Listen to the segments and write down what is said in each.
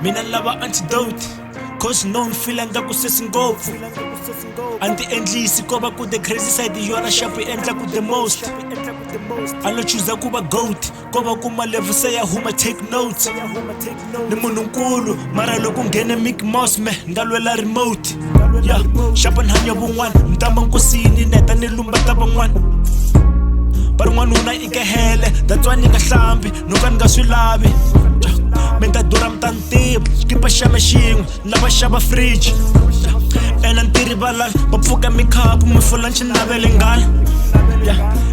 Mina lava antidote cause no feel ngaku sesingopfu anti-endlisi koba ku the crazy side yona shapu endla ku the most alo choose kuba goat koba kuma level se ya huma take notes ni munhu nkulu mara loko nghene Mickey Mouse me ngalwela remote ya shapu nhanya vun'wana ntamba nkosini neta ni lumba ta van'wana barin'wana una ikehele that's why ni nga hlambi noka ni nga swi lavi Menta dura mtantiba, skipa xame xin'we lava xava fridge ena ntirhi valala va pfuka mikhapu mi fula nxinavele ngala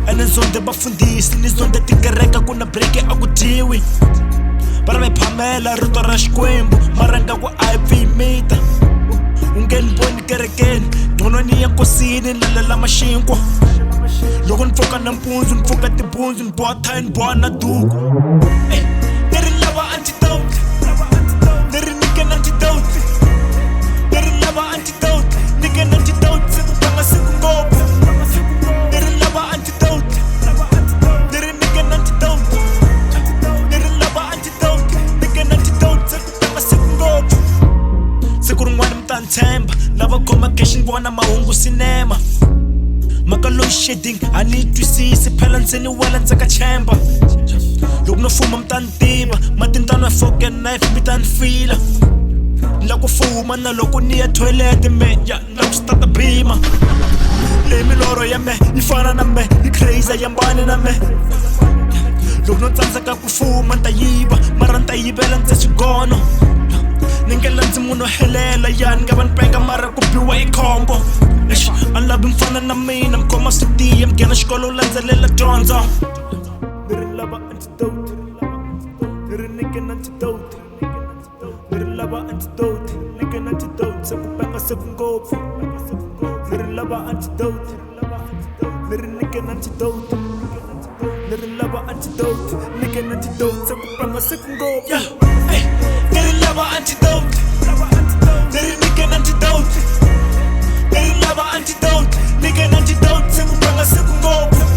ene nzonde vafundhisi ni zonde tikereka ku na breki a ku dyiwi vana va phamela rito ra xikwembu mara ngaku a hi pfimita u nge ni voni kerekeni ndhonweni ya nkosini ni lela maxinkwa loko ni pfuka nampundzu ni pfuka timpundzu ni boha thayi ni boha na duku antidote, there nigga antidote, there lava antidote, nigga antidote, sekupanga sekungopo, there lava antidote, there nigga antidote, there lava antidote, nigga antidote, sekupanga sekungopo. Sekurungwana mtantemba, lava koma cash ngwana mahungu cinema. Maka low shedding, I need to see se phela ntseni wela ntsaka chamber. Loko no fuma mtantiba, matintano fucking knife mi tan fila. Loko fuma na loko ni ya toilet me, ya loko stata bima. Le miloro ya me, ifana na me, I crazy ya mbani na me. Loko no tsandzeka ku fuma ntayiba, mara ntayibela ntse swigono. Ningela ndzi munhu helela yani nga van penga mara ku biwa ikhombo. I love him fana na mina, mkhoma switiya, mghena xikolo landzelela dyondzo. There lava antidote, there nigga antidote, there lava antidote, nigga antidote, sekupanga sekungopfu. There lava antidote, there nigga antidote, there lava antidote, nigga antidote, sekupanga sekungopfu. There lava antidote, there nigga antidote, there lava antidote, nigga antidote, sekupanga sekungopfu.